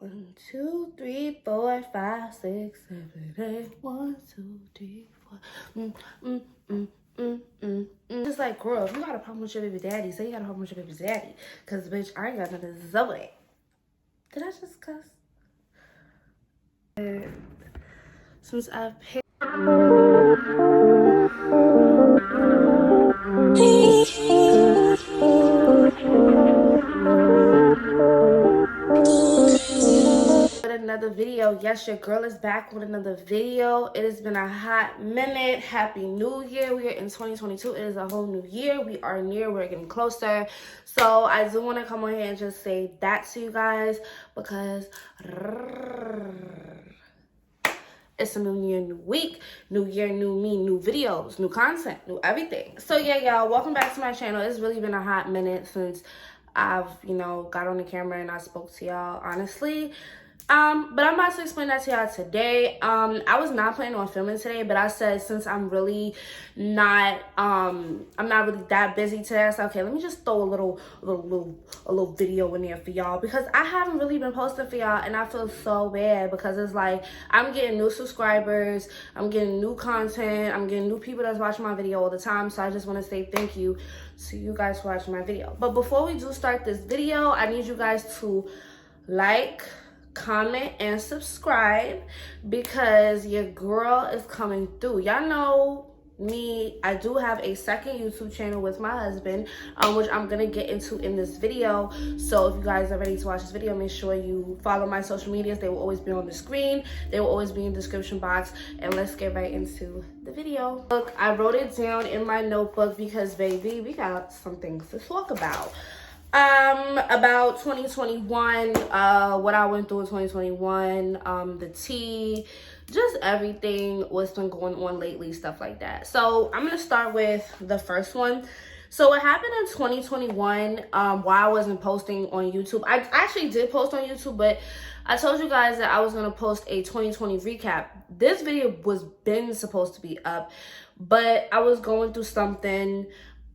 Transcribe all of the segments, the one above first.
1, 2, 3, 4, 5, 6, 7, 8. 1, 2, 3, 4. Just like, girl, if you got a problem with your baby daddy, say you got a problem with your baby daddy. Cause bitch, I ain't got nothing to say with it. Did I just cuss? Since I've picked another video. Yes, your girl is back with another video. It has been a hot minute. Happy New Year. We are in 2022. It is a whole new year. We are near. We're getting closer. So I do want to come on here and just say that to you guys because it's a new year, new week, new year, new me, new videos, new content, new everything. So yeah, y'all, welcome back to my channel. It's really been a hot minute since I've, got on the camera and I spoke to y'all, honestly. But I'm about to explain that to y'all today. I was not planning on filming today, but I said since I'm really not, I'm not really that busy today, I said, okay, let me just throw a little video in there for y'all because I haven't really been posting for y'all and I feel so bad because it's like I'm getting new subscribers, I'm getting new content, I'm getting new people that's watching my video all the time. So I just want to say thank you to you guys for watching my video. But before we do start this video, I need you guys to like, comment, and subscribe because your girl is coming through. Y'all know me, I do have a second YouTube channel with my husband, which I'm gonna get into in this video. So if you guys are ready to watch this video, make sure you follow my social medias. They will always be on the screen, they will always be in the description box, and let's get right into the video. Look, I wrote it down in my notebook because baby, we got some things to talk about. About 2021, what I went through in 2021, the tea, just everything what's been going on lately, stuff like that. So I'm gonna start with the first one. So what happened in 2021, while I wasn't posting on YouTube, I actually did post on YouTube, but I told you guys that I was gonna post a 2020 recap. This video was been supposed to be up, but I was going through something,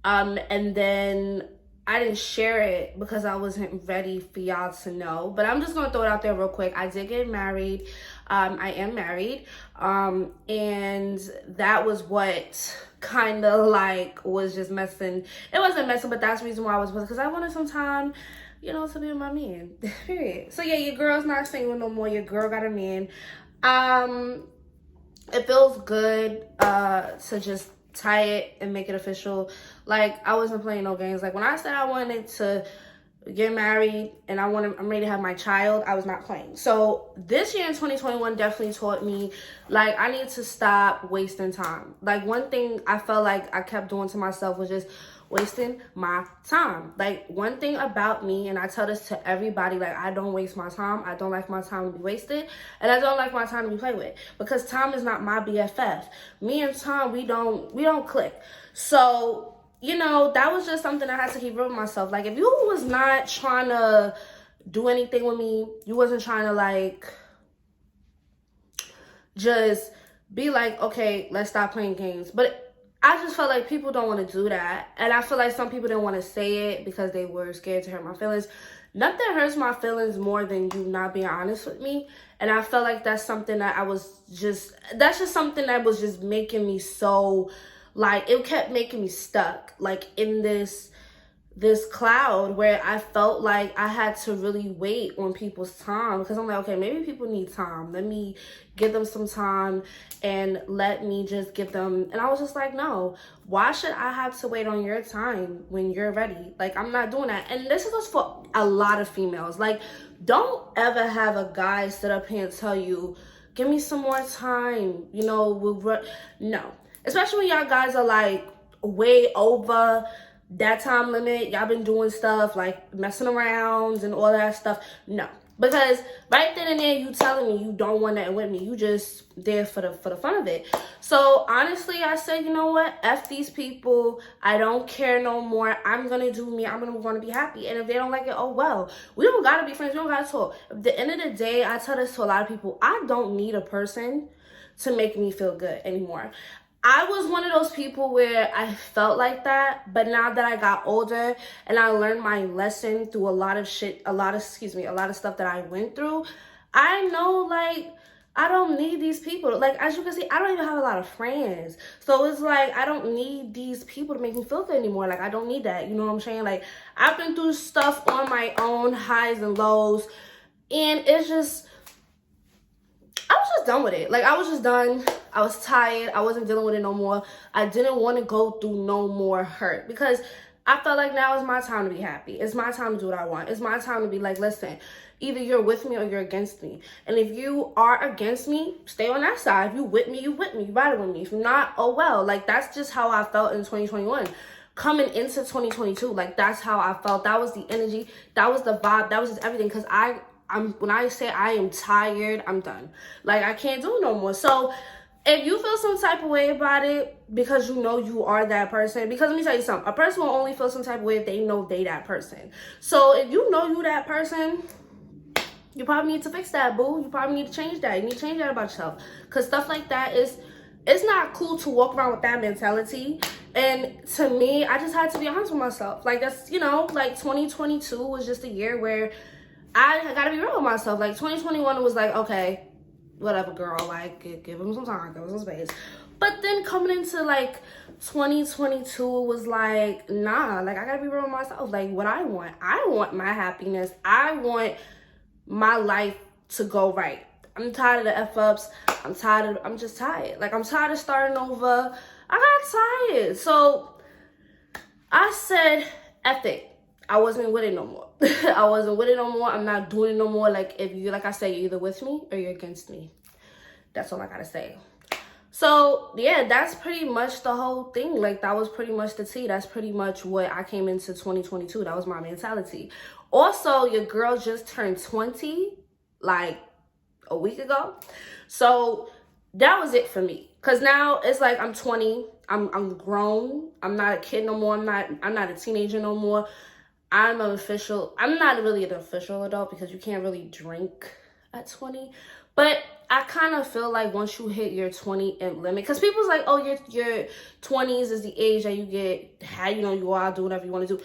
and then I didn't share it because I wasn't ready for y'all to know. But I'm just going to throw it out there real quick. I did get married. I am married. And that was what kind of like was just messing. It wasn't messing, but that's the reason why I was, because I wanted some time, to be with my man. Period. So yeah, your girl's not single no more. Your girl got a man. It feels good to just tie it and make it official. Like, I wasn't playing no games. Like, when I said I wanted to get married and I'm ready to have my child, I was not playing. So this year in 2021 definitely taught me, like, I need to stop wasting time. Like, one thing I felt like I kept doing to myself was just wasting my time. Like, one thing about me, and I tell this to everybody, like, I don't waste my time. I don't like my time to be wasted, and I don't like my time to be played with, because time is not my BFF. Me and time, we don't click. So that was just something I had to keep real with myself. Like, if you was not trying to do anything with me, you wasn't trying to like just be like, okay, let's stop playing games. But I just felt like people don't want to do that. And I feel like some people didn't want to say it because they were scared to hurt my feelings. Nothing hurts my feelings more than you not being honest with me. And I felt like that's something that that's just something that was just making me so, like, it kept making me stuck, like, in this cloud where I felt like I had to really wait on people's time, because I'm like, okay, maybe people need time. Let me give them some time and let me just give them. And I was just like, no, why should I have to wait on your time when you're ready? Like, I'm not doing that. And this is just for a lot of females. Like, don't ever have a guy sit up here and tell you, give me some more time, no. Especially when y'all guys are like way over that time limit. Y'all been doing stuff like messing around and all that stuff. No, because right then and there you telling me you don't want that with me. You just there for the fun of it. So honestly, I said, you know what? F these people. I don't care no more. I'm gonna do me. I'm gonna be happy. And if they don't like it, oh well. We don't gotta be friends. We don't gotta talk. At the end of the day, I tell this to a lot of people. I don't need a person to make me feel good anymore. I was one of those people where I felt like that, but now that I got older and I learned my lesson through a lot of stuff that I went through, I know, like, I don't need these people. Like, as you can see, I don't even have a lot of friends. So it's like, I don't need these people to make me feel good anymore. Like, I don't need that. You know what I'm saying? Like, I've been through stuff on my own, highs and lows, and it's just, I was just done with it. Like, I was just done. I was tired. I wasn't dealing with it no more. I didn't want to go through no more hurt because I felt like now is my time to be happy. It's my time to do what I want. It's my time to be like, listen, either you're with me or you're against me. And if you are against me, stay on that side. If you with me, you with me. You ride with me. If you're not, oh well. Like, that's just how I felt in 2021. Coming into 2022, like, that's how I felt. That was the energy. That was the vibe. That was just everything. Because when I say I am tired, I'm done. Like, I can't do no more. So if you feel some type of way about it because you know you are that person, because let me tell you something, a person will only feel some type of way if they know they that person. So if you know you that person, you probably need to fix that, boo. You probably need to change that. You need to change that about yourself. Because stuff like that it's not cool to walk around with that mentality. And to me, I just had to be honest with myself. Like, that's, you know, like 2022 was just a year where I gotta be real with myself. Like, 2021 was like, okay, whatever, girl, like, give him some time, give him some space. But then coming into like 2022, it was like, nah, like, I gotta be real with myself. Like, what I want my happiness. I want my life to go right. I'm tired of the F-ups. I'm just tired. Like, I'm tired of starting over. I got tired. So I said, F it. I wasn't with it no more. I wasn't with it no more. I'm not doing it no more. Like, if you, like I say, you're either with me or you're against me. That's all I gotta say. So yeah, that's pretty much the whole thing. Like, that was pretty much the tea. That's pretty much what I came into 2022. That was my mentality. Also, your girl just turned 20 like a week ago. So that was it for me. Cause now it's like I'm 20. I'm grown. I'm not a kid no more. I'm not a teenager no more. I'm not really an official adult because you can't really drink at 20. But I kind of feel like once you hit your 20 and limit, because people's like, oh, your 20s is the age that you get, how, you know, you all do whatever you want to do.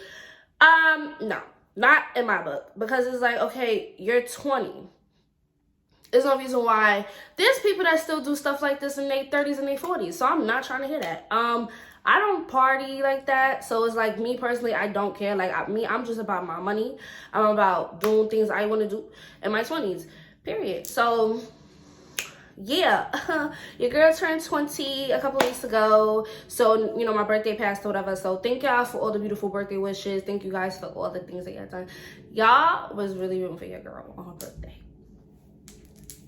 No, not in my book. Because it's like, okay, you're 20. There's no reason why there's people that still do stuff like this in their 30s and their 40s. So I'm not trying to hear that. I don't party like that. So it's like, me personally, I don't care. Like, I'm just about my money. I'm about doing things I want to do in my 20s, period. So yeah, your girl turned 20 a couple weeks ago. So, you know, my birthday passed or whatever. So thank y'all for all the beautiful birthday wishes. Thank you guys for all the things that y'all done. Y'all was really rooting for your girl on her birthday.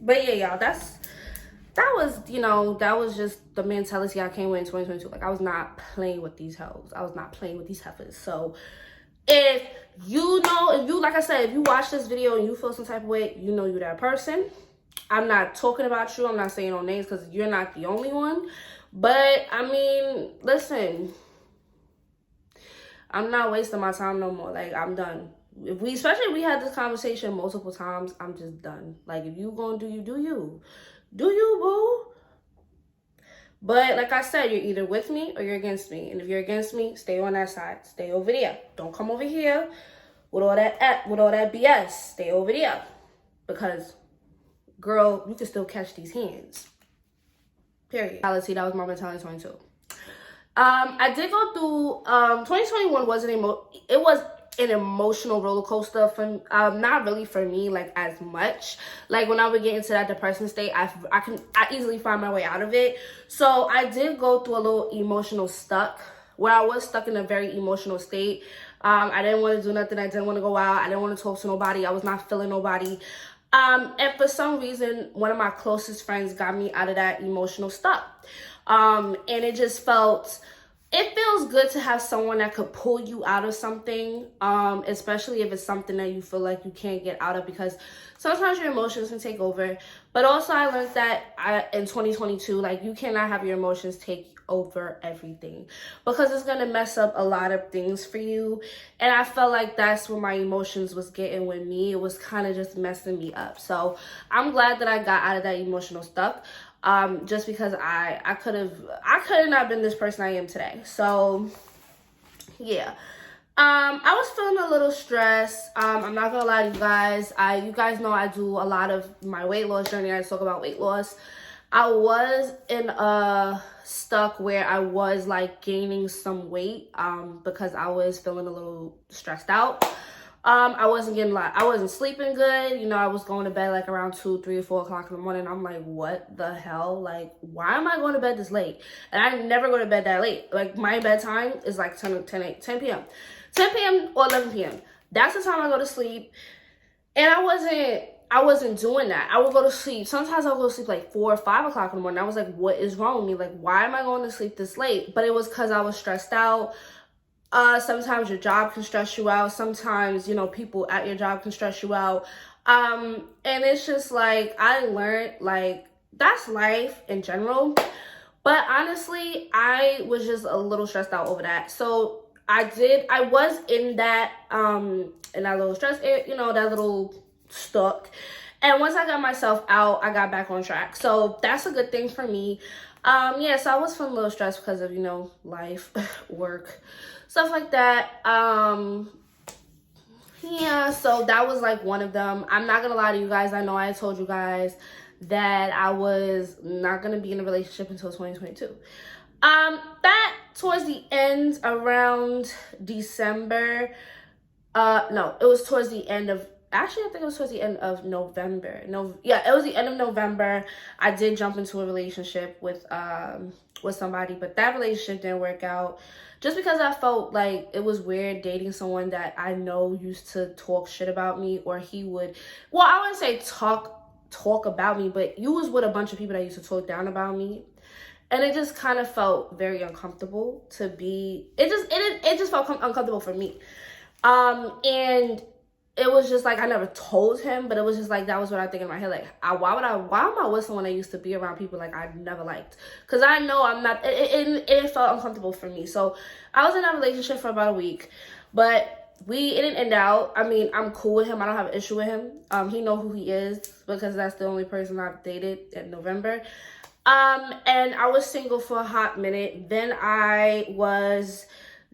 But yeah, y'all, that was, you know, that was just the mentality I came with in 2022. Like, I was not playing with these hoes. I was not playing with these heifers. So if you know, like I said, if you watch this video and you feel some type of way, you know you're that person. I'm not talking about you. I'm not saying no names because you're not the only one. But, I mean, listen, I'm not wasting my time no more. Like, I'm done. Especially if we had this conversation multiple times, I'm just done. Like, if you gonna do you, do you. Do you, boo? But like I said, you're either with me or you're against me. And if you're against me, stay on that side. Stay over there. Don't come over here with all that BS. Stay over there. Because, girl, you can still catch these hands. Period. That was my mentality 22. I did go through 2021 it was an emotional roller coaster for not really for me like as much. Like, when I would get into that depression state, I easily find my way out of it. So I did go through a little emotional stuck where I was stuck in a very emotional state. I didn't want to do nothing. I didn't want to go out. I didn't want to talk to nobody. I was not feeling nobody. And for some reason, one of my closest friends got me out of that emotional stuck. And it feels good to have someone that could pull you out of something, especially if it's something that you feel like you can't get out of, because sometimes your emotions can take over. But also, I learned that in 2022, like, you cannot have your emotions take over everything, because it's going to mess up a lot of things for you. And I felt like that's what my emotions was getting with me. It was kind of just messing me up. So I'm glad that I got out of that emotional stuff. just because I could have not been this person I am today. So yeah. I was feeling a little stressed. I'm not gonna lie to you guys. You guys know I do a lot of my weight loss journey. I talk about weight loss. I was in a stuck where I was like gaining some weight because I was feeling a little stressed out. I wasn't sleeping good. You know, I was going to bed like around 2, 3, or 4 o'clock in the morning. I'm like, what the hell? Like, why am I going to bed this late? And I never go to bed that late. Like, my bedtime is like 10 p.m. 10 p.m. or 11 p.m. That's the time I go to sleep. And I wasn't doing that. I would go to sleep. Sometimes I would go to sleep like 4 or 5 o'clock in the morning. I was like, what is wrong with me? Like, why am I going to sleep this late? But it was because I was stressed out. Sometimes your job can stress you out. Sometimes, you know, people at your job can stress you out. And it's just like, I learned, like, that's life in general. But honestly, I was just a little stressed out over that. So I was in that little stress, you know, that little stuck. And once I got myself out, I got back on track. So that's a good thing for me. Yeah, so I was feeling a little stressed because of, you know, life, work, stuff like that. Yeah, so that was like one of them. I'm not gonna lie to you guys. I know I told you guys that I was not gonna be in a relationship until 2022. That towards the end, around December. No, it was towards the end of. Actually, I think it was towards the end of November. Yeah, it was the end of November. I did jump into a relationship with somebody, but that relationship didn't work out. Just because I felt like it was weird dating someone that I know used to talk shit about me, or he would. Well, I wouldn't say talk about me, but you was with a bunch of people that used to talk down about me, and it just kind of felt very uncomfortable to be. It just felt uncomfortable for me, and it was just like, I never told him, but it was just like, that was what I think in my head. Like, why am I with someone that used to be around people like I never liked? Because I know I'm not, it felt uncomfortable for me. So I was in that relationship for about a week, but it didn't end out. I mean, I'm cool with him. I don't have an issue with him. He know who he is because that's the only person I've dated in November. And I was single for a hot minute. Then I was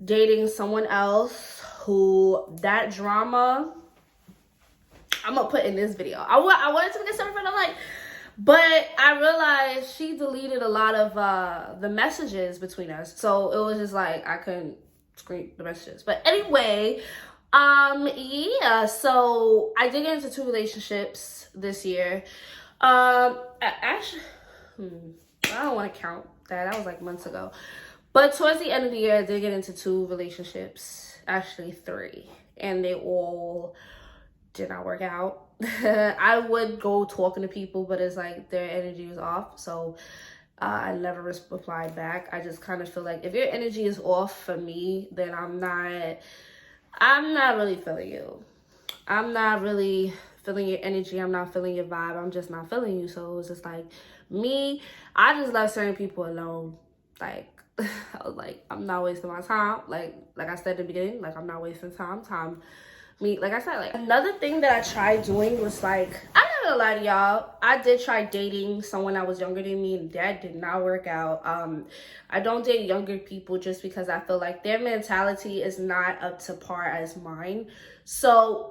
dating someone else who, that drama, I'm gonna put in this video. I wanted to get something for the light, but I realized she deleted a lot of the messages between us. So it was just like, I couldn't screen the messages. But anyway, yeah, so I did get into 2 relationships this year. Actually, I don't want to count that. That was like months ago. But towards the end of the year, I did get into 2 relationships, actually 3, and they all did not work out. I would go talking to people, but it's like their energy was off, so I never replied back. I just kind of feel like if your energy is off for me, then I'm not really feeling you. I'm not really feeling your energy. I'm not feeling your vibe. I'm just not feeling you. So it was just like me. I just left certain people alone. Like, I was like, I'm not wasting my time. Like I said in the beginning, like, I'm not wasting time. Like I said, like, another thing that I tried doing was, like, I'm not gonna lie to y'all, I did try dating someone that was younger than me, and that did not work out. I don't date younger people just because I feel like their mentality is not up to par as mine. So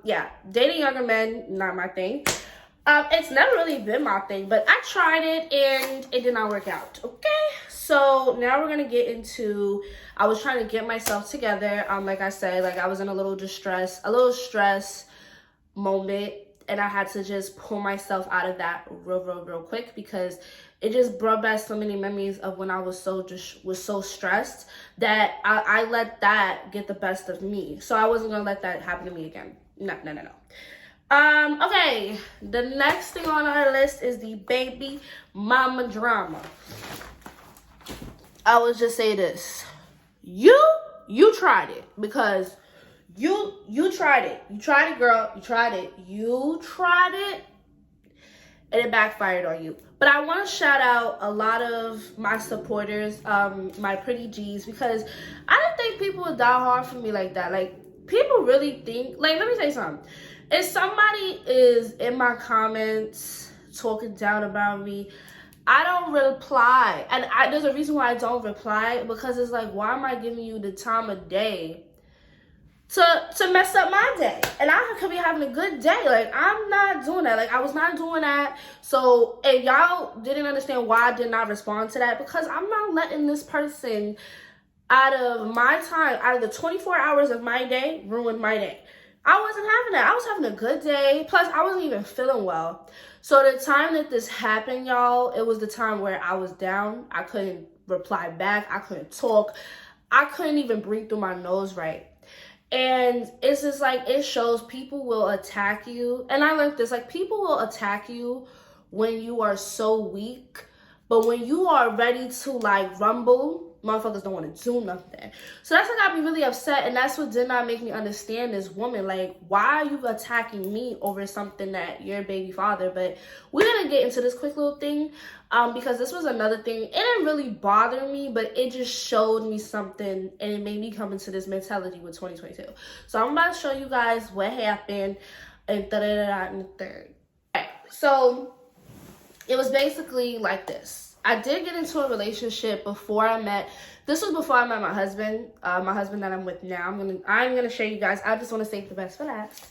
yeah, dating younger men, not my thing. It's never really been my thing, but I tried it and it did not work out. Okay, so now we're gonna get into, I was trying to get myself together. Like I said, like, I was in a little stress moment, and I had to just pull myself out of that real quick, because it just brought back so many memories of when I was so stressed that I let that get the best of me. So I wasn't gonna let that happen to me again. No. Okay, the next thing on our list is the baby mama drama. I would just say this. You tried it, because you tried it. You tried it, girl. You tried it. You tried it, and it backfired on you. But I want to shout out a lot of my supporters, my pretty G's, because I didn't think people would die hard for me like that. Like, people really think, like, let me say something. If somebody is in my comments talking down about me, I don't reply. And there's a reason why I don't reply, because it's like, why am I giving you the time of day to mess up my day? And I could be having a good day. Like, I'm not doing that. Like, I was not doing that. So if y'all didn't understand why I did not respond to that, because I'm not letting this person out of my time, out of the 24 hours of my day, ruin my day. I wasn't having that. I was having a good day. Plus, I wasn't even feeling well. So the time that this happened, y'all, it was the time where I was down. I couldn't reply back. I couldn't talk. I couldn't even breathe through my nose right. And it's just like, it shows people will attack you. And I learned this, like, people will attack you when you are so weak. But when you are ready to, like, rumble, motherfuckers don't want to do nothing. So that's what got me really upset. And that's what did not make me understand this woman. Like, why are you attacking me over something that your baby father? But we're going to get into this quick little thing. Because this was another thing. It didn't really bother me, but it just showed me something. And it made me come into this mentality with 2022. So I'm about to show you guys what happened in the third. Okay, so it was basically like this. I did get into a relationship before I met. This was before I met my husband that I'm with now. I'm gonna show you guys. I just want to save the best for last.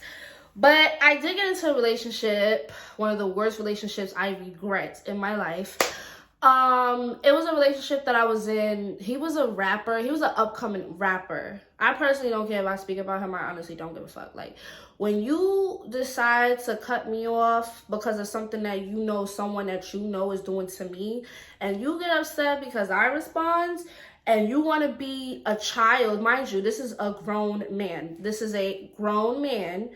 But I did get into a relationship, one of the worst relationships I regret in my life. It was a relationship that I was in. He was a rapper. He was an upcoming rapper. I personally don't care if I speak about him. I honestly don't give a fuck. Like, when you decide to cut me off because of something that you know someone that you know is doing to me, and you get upset because I respond, and you want to be a child, mind you, this is a grown man. This is a grown man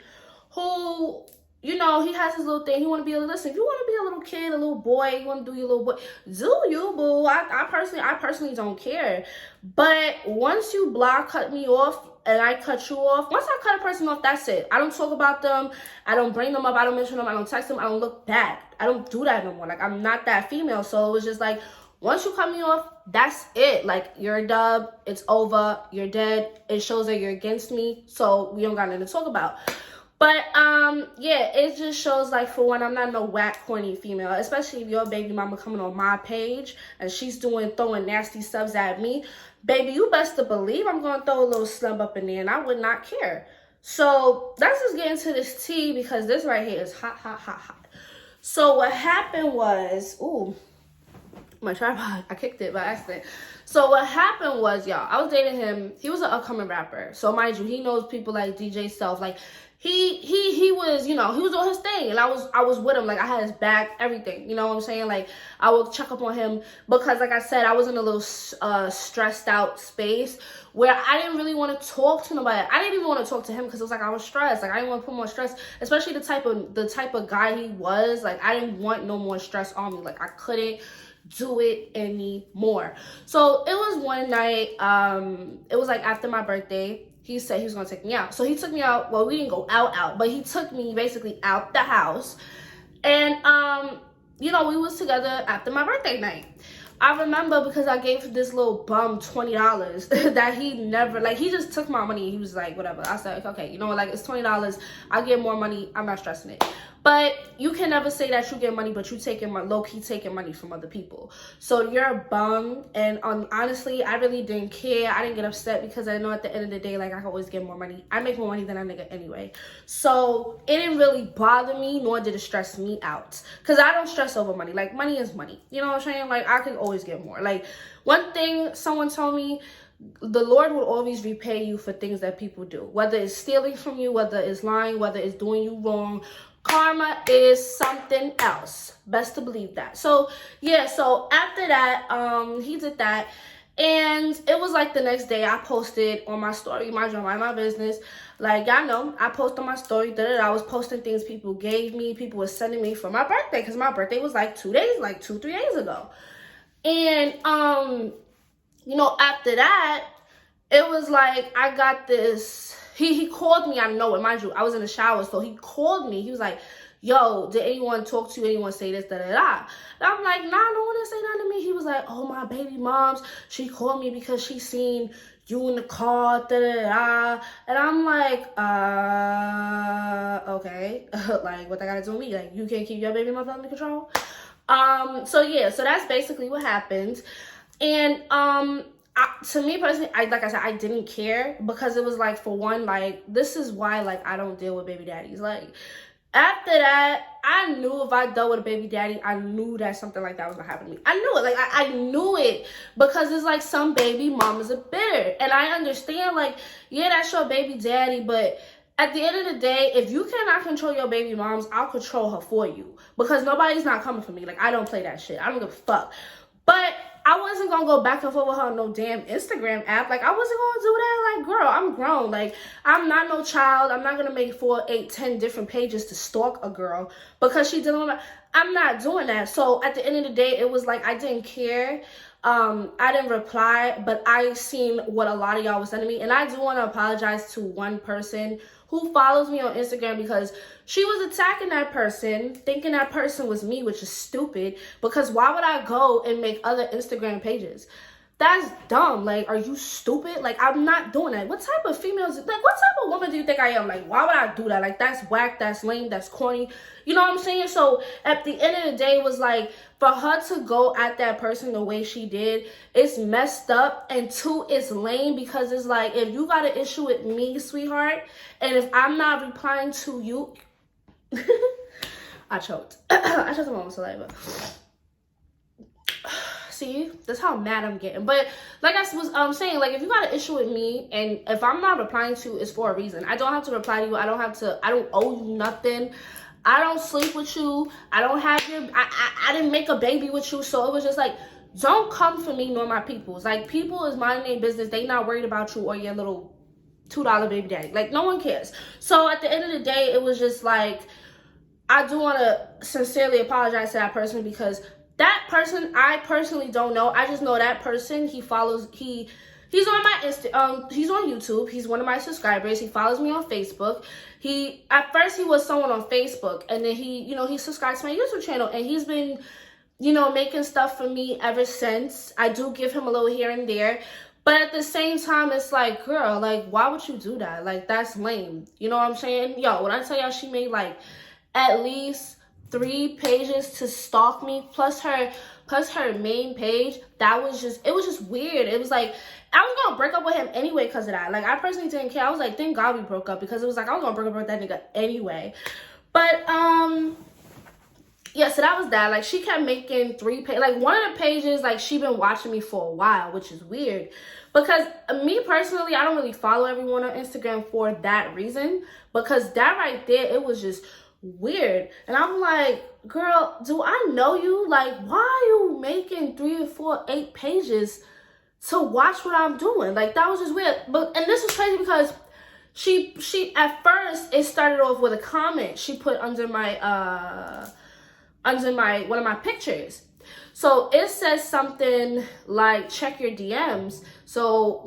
who, you know, he has his little thing. He want to be a, listen, if you want to be a little kid, a little boy, you want to do your little boy, do you, boo. I personally don't care. But once you cut me off, and I cut you off, once I cut a person off, that's it. I don't talk about them. I don't bring them up. I don't mention them. I don't text them. I don't look back. I don't do that no more. Like, I'm not that female. So it was just like, once you cut me off, that's it. Like, you're a dub. It's over. You're dead. It shows that you're against me. So we don't got nothing to talk about. But, yeah, it just shows, like, for one, I'm not no whack, corny female, especially if your baby mama coming on my page and she's throwing nasty subs at me. Baby, you best to believe I'm going to throw a little slub up in there, and I would not care. So let's just get into this tea, because this right here is hot, hot, hot, hot. So what happened was, ooh, my tripod, I kicked it by accident. So what happened was, y'all, I was dating him. He was an upcoming rapper. So mind you, he knows people like DJ Self. Like, he was, you know, he was doing his thing, and I was with him. Like, I had his back, everything, you know what I'm saying? Like, I would check up on him, because like I said, I was in a little stressed out space where I didn't really want to talk to nobody. I didn't even want to talk to him, because it was like I was stressed. Like, I didn't want to put more stress, especially the type of guy he was. Like, I didn't want no more stress on me. Like, I couldn't do it anymore. So it was one night, it was like after my birthday. He said he was gonna take me out. So he took me out. Well, we didn't go out, but he took me basically out the house. And you know, we was together after my birthday night. I remember, because I gave this little bum $20 that he never, like, he just took my money. He was like, whatever. I said, okay, you know, like, it's $20. I'll get more money. I'm not stressing it. But you can never say that you get money, but you low-key taking money from other people. So you're a bum. And honestly, I really didn't care. I didn't get upset, because I know at the end of the day, like, I can always get more money. I make more money than a nigga anyway. So it didn't really bother me, nor did it stress me out. Because I don't stress over money. Like, money is money. You know what I'm saying? Like, I can always get more. Like, one thing someone told me, the Lord will always repay you for things that people do. Whether it's stealing from you, whether it's lying, whether it's doing you wrong. Karma is something else. Best to believe that. So yeah, so after that, he did that, and it was like the next day I posted on my story, mind my business. Like, y'all know, I posted on my story that I was posting things people gave me, people were sending me for my birthday, because my birthday was like 2 days, like 2-3 days ago. And you know, after that, it was like I got this. He called me out of nowhere. Mind you, I was in the shower, so he called me. He was like, yo, did anyone talk to you? Anyone say this, da-da-da? And I'm like, nah, no one didn't say nothing to me. He was like, oh, my baby mom's, she called me because she seen you in the car, da-da-da. And I'm like, okay. Like, what that got to do with me? Like, you can't keep your baby mother under control? So yeah, so that's basically what happened. And to me personally, like I said, I didn't care because it was like, for one, like, this is why, like, I don't deal with baby daddies. Like, after that, I knew if I dealt with a baby daddy, I knew that something like that was gonna happen to me. I knew it. Like, I knew it, because it's like, some baby mamas are bitter. And I understand, like, yeah, that's your baby daddy, but at the end of the day, if you cannot control your baby moms, I'll control her for you. Because nobody's not coming for me. Like, I don't play that shit. I don't give a fuck. But I wasn't gonna go back and forth with her on no damn Instagram app. Like, I wasn't gonna do that. Like, girl, I'm grown. Like, I'm not no child. I'm not gonna make 4, 8, 10 different pages to stalk a girl because she dealing with. I'm not doing that. So at the end of the day, it was like, I didn't care. I didn't reply, but I seen what a lot of y'all was sending me, and I do want to apologize to one person who follows me on Instagram, because she was attacking that person, thinking that person was me, which is stupid, because why would I go and make other Instagram pages? That's dumb. Like, are you stupid? Like, I'm not doing that. What type of females, like, what type of woman do you think I am? Like, why would I do that? Like, that's whack, that's lame, that's corny. You know what I'm saying? So at the end of the day, it was like, for her to go at that person the way she did, it's messed up. And 2, it's lame, because it's like, if you got an issue with me, sweetheart, and if I'm not replying to you, I choked. I choked on my own saliva. See, that's how mad I'm getting. But like I was saying, like, if you got an issue with me, and if I'm not replying to you, it's for a reason. I don't have to reply to you. I don't owe you nothing. I don't sleep with you. I don't have your, I didn't make a baby with you. So it was just like, don't come for me nor my peoples. Like, people is minding their business. They not worried about you or your little $2 baby daddy. Like, no one cares. So at the end of the day, it was just like, I do want to sincerely apologize to that person, because that person, I personally don't know. I just know that person, he's on my he's on YouTube. He's one of my subscribers. He follows me on Facebook. At first he was someone on Facebook, and then he subscribed to my YouTube channel, and he's been, making stuff for me ever since. I do give him a little here and there, but at the same time, it's like, girl, like, why would you do that? Like, that's lame. You know what I'm saying? Yo, when I tell y'all, she made like at least 3 pages to stalk me, plus her main page. It was just weird. It was like, I was gonna break up with him anyway because of that. Like, I personally didn't care. I was like, thank God we broke up, because it was like, I was gonna break up with that nigga anyway. But yeah, so that was that. Like, she kept making 3 pages. Like, one of the pages, like, she been watching me for a while, which is weird, because me personally, I don't really follow everyone on Instagram for that reason, because that right there, it was just weird. And I'm like, girl, do I know you? Like, why are you making 3 or 4, 8 pages to watch what I'm doing? Like, that was just weird. And this is crazy, because she at first, it started off with a comment she put under my one of my pictures. So it says something like, check your DMs. So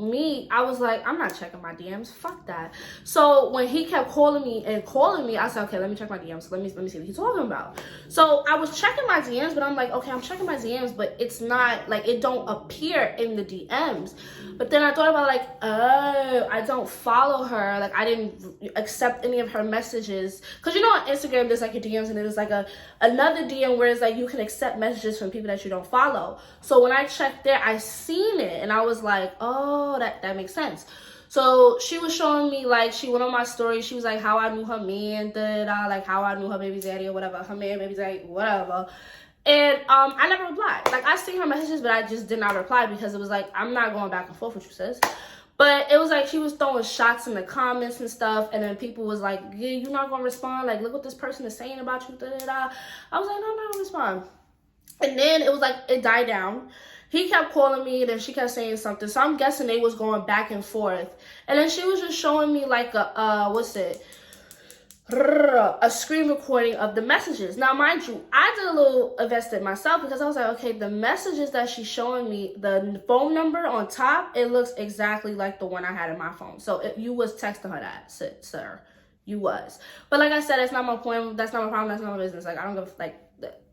I was like, I'm not checking my DMs. Fuck that. So when he kept calling me, I said, okay, let me check my DMs. Let me see what he's talking about. So I was checking my DMs, but I'm like, okay, I'm checking my DMs, but it's not, like, it don't appear in the DMs. But then I thought about, like, oh, I don't follow her. Like, I didn't accept any of her messages. Because, on Instagram, there's, like, your DMs, and there's, like, another DM where it's, like, you can accept messages from people that you don't follow. So when I checked there, I seen it, and I was like, oh, that makes sense. So she was showing me, like, she went on my story. She was like, how I knew her man, like, how I knew her baby daddy or whatever, her man, baby daddy, whatever. And I never replied. Like, I seen her messages, but I just did not reply, because it was like, I'm not going back and forth with you, sis. But it was like, she was throwing shots in the comments and stuff, and then people was like, yeah, you're not gonna respond? Like, look what this person is saying about you, I was like, no, I'm not gonna respond. And then it was like, it died down. He kept calling me, and then she kept saying something. So I'm guessing they was going back and forth. And then she was just showing me, like, a screen recording of the messages. Now, mind you, I did a little invested myself, because I was like, okay, the messages that she's showing me, the phone number on top, it looks exactly like the one I had in my phone. So you was texting her that, sir. You was. But like I said, that's not my point. That's not my problem. That's not my business. Like, I don't give, like,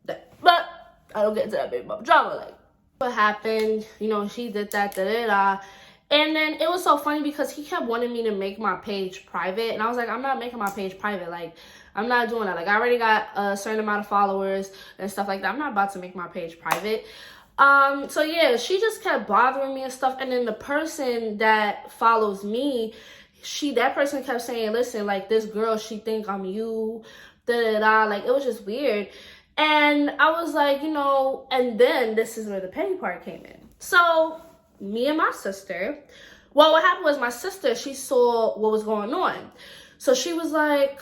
that. But I don't get into that big drama. Like, what happened? She did that, And then it was so funny, because he kept wanting me to make my page private. And I was like, I'm not making my page private. Like, I'm not doing that. Like, I already got a certain amount of followers and stuff like that. I'm not about to make my page private. So yeah, she just kept bothering me and stuff. And then the person that follows me, that person kept saying, listen, like, this girl, she think I'm you, da-da-da. Like, it was just weird. And I was like, and then this is where the petty part came in. So me and my sister, well, what happened was my sister, she saw what was going on. So she was like,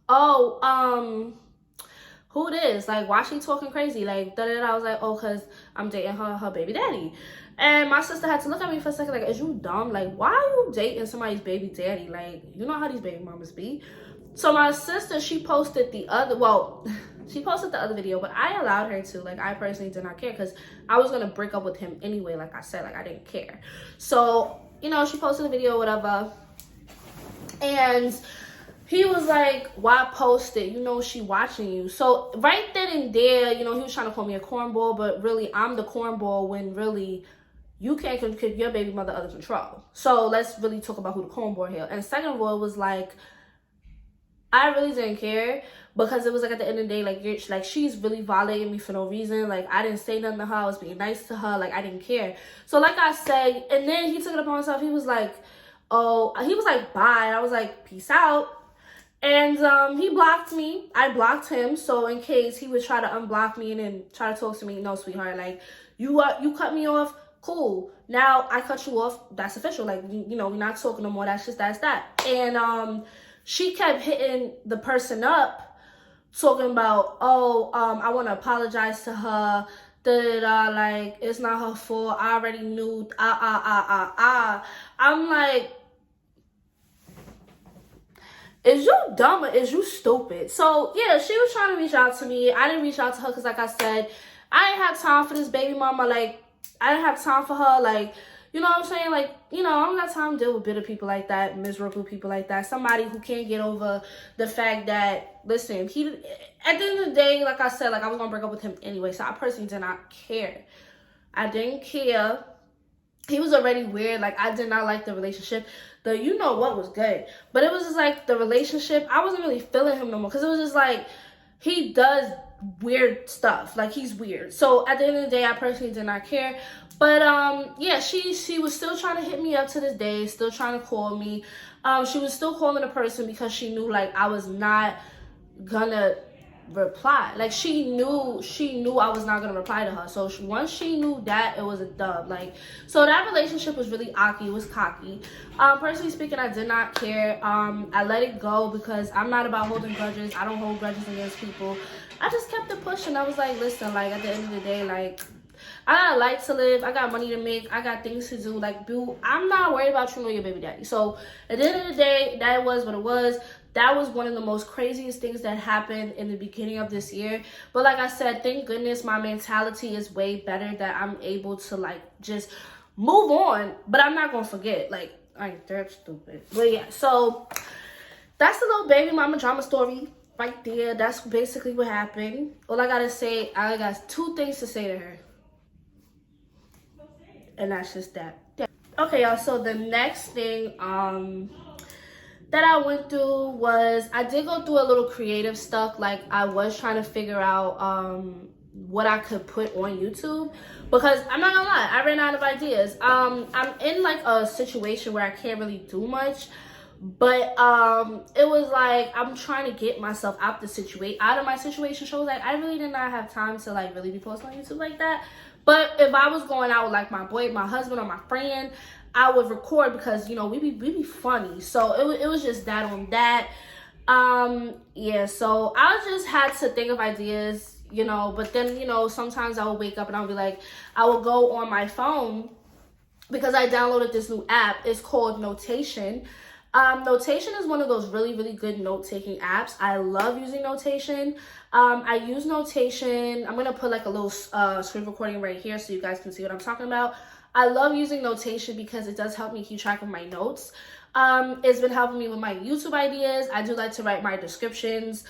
oh, who it is? Like, why she talking crazy? Like, da-da-da. I was like, oh, because I'm dating her baby daddy. And my sister had to look at me for a second, like, is you dumb? Like, why are you dating somebody's baby daddy? Like, you know how these baby mamas be. So my sister, she posted the other video, but I allowed her to. Like, I personally did not care because I was going to break up with him anyway. Like I said, like, I didn't care. So, she posted the video, whatever. And he was like, why post it? She watching you. So right then and there, he was trying to call me a cornball, but really I'm the cornball when really you can't keep your baby mother under control. So let's really talk about who the cornball here. And second of all, it was like, I really didn't care because it was like at the end of the day, like she's really violating me for no reason. Like, I didn't say nothing to her. I was being nice to her. Like, I didn't care. So like I said, and then he took it upon himself. He was like, oh, he was like, bye. And I was like, peace out. And he blocked me. I blocked him. So in case he would try to unblock me and then try to talk to me, no, sweetheart, like, you cut me off. Cool. Now I cut you off. That's official. Like, we're not talking no more. That's that. And she kept hitting the person up, talking about, oh, I want to apologize to her. Like, it's not her fault. I already knew. I'm like, is you dumb or is you stupid? So yeah, she was trying to reach out to me. I didn't reach out to her because, like I said, I didn't have time for this baby mama. Like, I didn't have time for her. Like, you know what I'm saying? Like, I don't got time to deal with bitter people like that, miserable people like that. Somebody who can't get over the fact that, listen, at the end of the day, like I said, like, I was going to break up with him anyway. So I personally did not care. I didn't care. He was already weird. Like, I did not like the relationship. What was good. But it was just like the relationship, I wasn't really feeling him no more. Because it was just like, he does weird stuff. Like, he's weird. So at the end of the day, I personally did not care. But yeah, she was still trying to hit me up to this day, still trying to call me. She was still calling the person because she knew, like, I was not gonna reply. Like, she knew I was not gonna reply to her. So once she knew that, it was a dub. Like, so that relationship was really awkward. It was cocky. Personally speaking, I did not care. I let it go because I'm not about holding grudges. I don't hold grudges against people. I just kept it pushing. I was like, listen, like, at the end of the day, like, I got a life to live. I got money to make. I got things to do. Like, boo, I'm not worried about you or your baby daddy. So at the end of the day, that was what it was. That was one of the most craziest things that happened in the beginning of this year. But like I said, thank goodness my mentality is way better, that I'm able to, like, just move on. But I'm not going to forget. Like, I ain't that stupid. But yeah, so that's the little baby mama drama story right there. That's basically what happened. All I got to say, I got 2 things to say to her. And that's just that. Yeah. Okay, y'all. So the next thing that I went through was, I did go through a little creative stuff. Like, I was trying to figure out what I could put on YouTube, because I'm not gonna lie, I ran out of ideas. I'm in like a situation where I can't really do much, but it was like I'm trying to get myself out of my situation. So like, I really did not have time to, like, really be posting on YouTube like that. But if I was going out with, like, my husband or my friend, I would record, because, we be funny. So it was just that on that. Yeah, so I just had to think of ideas, but then, sometimes I would wake up and I'll be like, I will go on my phone, because I downloaded this new app. It's called Notation. Notation is one of those really, really good note-taking apps. I love using Notation. I use Notation. I'm going to put, like, a little screen recording right here so you guys can see what I'm talking about. I love using Notation because it does help me keep track of my notes. It's been helping me with my YouTube ideas. I do like to write my descriptions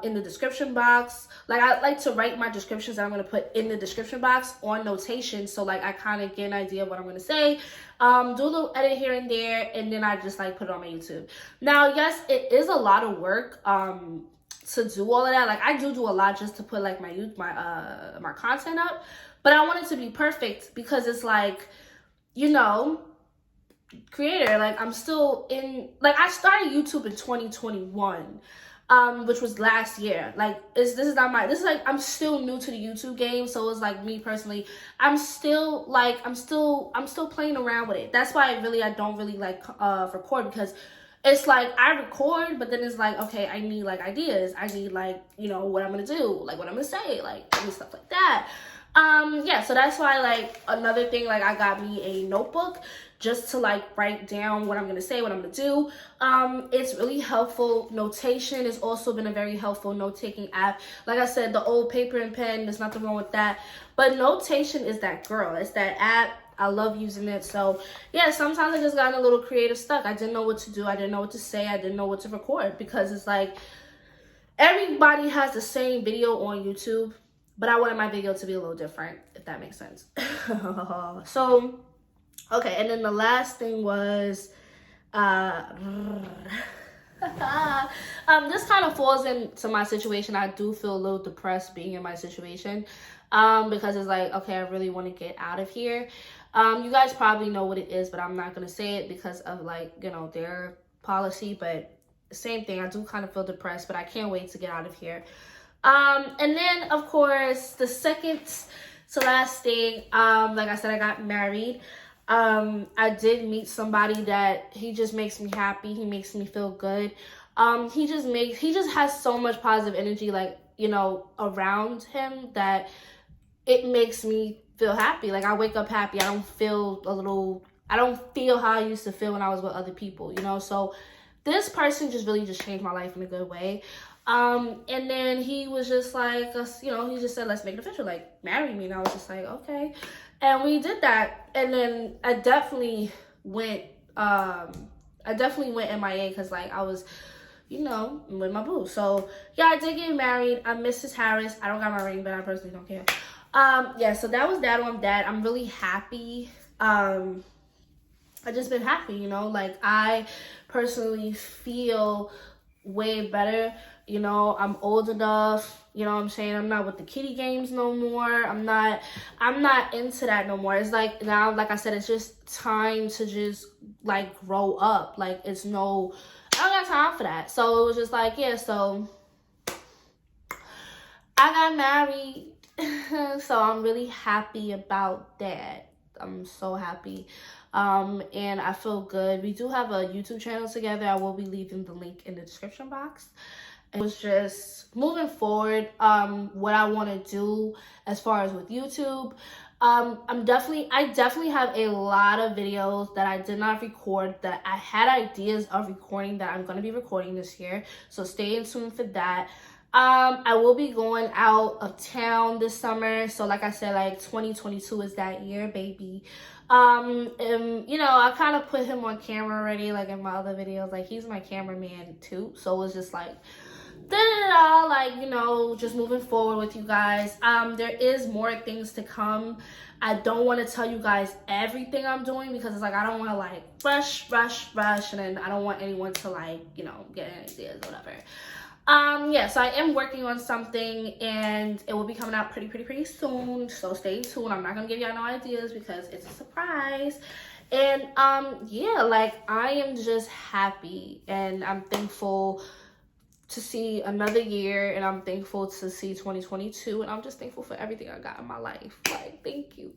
in the description box. Like, I like to write my descriptions that I'm going to put in the description box on notation. So, like, I kind of get an idea of what I'm going to say. Do a little edit here and there, and then I just, like, put it on my YouTube. Now, yes, it is a lot of work to do all of that. Like, I do a lot just to put, like, my content up. But I want it to be perfect because it's, like, you know, creator, like, I'm still in, like, I started YouTube in 2021, which was last year. Like, this is like, I'm still new to the YouTube game. So it's like, me personally, I'm still playing around with it. That's why I don't really like record, because it's like I record, but then it's like, okay, I need like ideas. I need, like, you know, what I'm gonna do, like what I'm gonna say, like, and stuff like that. Yeah, so that's why, like, another thing, like, I got me a notebook just to, like, write down what I'm gonna say, what I'm gonna do. It's really helpful. Notation has also been a very helpful note-taking app. Like I said, the old paper and pen, there's nothing wrong with that. But Notation is that girl. It's that app. I love using it. So, yeah, sometimes I just got a little creative stuck. I didn't know what to do. I didn't know what to say. I didn't know what to record, because it's like everybody has the same video on YouTube, but I wanted my video to be a little different, if that makes sense. So, okay, and then the last thing was, this kind of falls into my situation. I do feel a little depressed being in my situation, because it's like, okay, I really want to get out of here. You guys probably know what it is, but I'm not going to say it because of, like, you know, their policy, but same thing. I do kind of feel depressed, but I can't wait to get out of here. And then, of course, the second to last thing, like I said, I got married. I did meet somebody that he just makes me happy. He makes me feel good. He just has so much positive energy, like, you know, around him, that it makes me feel happy. Like, I wake up happy. I don't feel how I used to feel when I was with other people, you know? So this person just really just changed my life in a good way. And then he was just like, you know, he just said, let's make it official, like, marry me. And I was just like, okay. And we did that. And then I definitely went MIA, because, like, I was, you know, with my boo. So, yeah, I did get married. I'm Mrs. Harris. I don't got my ring, but I personally don't care. Yeah, so that was that on that. I'm really happy. I just been happy, you know, like, I personally feel way better. You know, I'm old enough, you know what I'm saying? I'm not with the kiddie games no more. I'm not into that no more. It's like, now, like I said, it's just time to just, like, grow up. Like, I don't got time for that. So it was just like, yeah, so I got married. So I'm really happy about that. I'm so happy. And I feel good. We do have a YouTube channel together. I will be leaving the link in the description box. It was just moving forward, what I want to do as far as with YouTube. I definitely have a lot of videos that I did not record, that I had ideas of recording, that I'm going to be recording this year. So stay tuned for that. I will be going out of town this summer. So like I said, like, 2022 is that year, baby. And, you know, I kind of put him on camera already, like, in my other videos. Like, he's my cameraman too. So it was just like, like, you know, just moving forward with you guys. There is more things to come. I don't want to tell you guys everything I'm doing, because it's like, I don't want to, like, rush, and then I don't want anyone to, like, you know, get any ideas or whatever. Yeah, so I am working on something, and it will be coming out pretty soon. So stay tuned. I'm not gonna give y'all no ideas because it's a surprise. And yeah, like, I am just happy, and I'm thankful to see another year, and I'm thankful to see 2022, and I'm just thankful for everything I got in my life. Like, thank you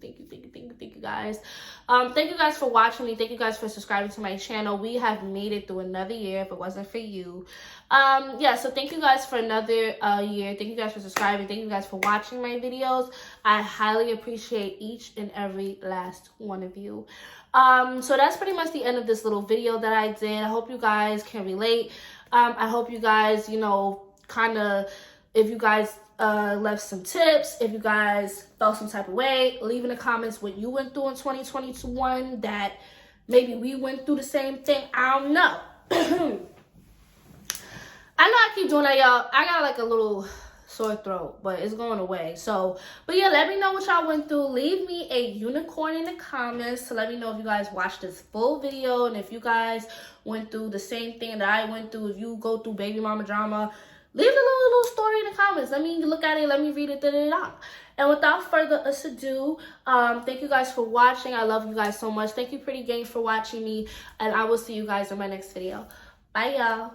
guys. Thank you guys for watching me. Thank you guys for subscribing to my channel. We have made it through another year. If it wasn't for you, yeah, so thank you guys for another year. Thank you guys for subscribing. Thank you guys for watching my videos. I highly appreciate each and every last one of you. So that's pretty much the end of this little video that I did. I hope you guys can relate. I hope you guys, you know, kind of, if you guys left some tips, if you guys felt some type of way, leave in the comments what you went through in 2021 that Maybe we went through the same thing. I don't know. I know I keep doing that, y'all. I got like a little sore throat, but it's going away. So, but yeah, let me know what y'all went through. Leave me a unicorn in the comments to let me know if you guys watched this full video and if you guys went through the same thing that I went through. If you go through baby mama drama, leave a little story in the comments. Let me look at it. Let me read it. And without further ado, thank you guys for watching. I love you guys so much. Thank you, Pretty Gang, for watching me. And I will see you guys in my next video. Bye, y'all.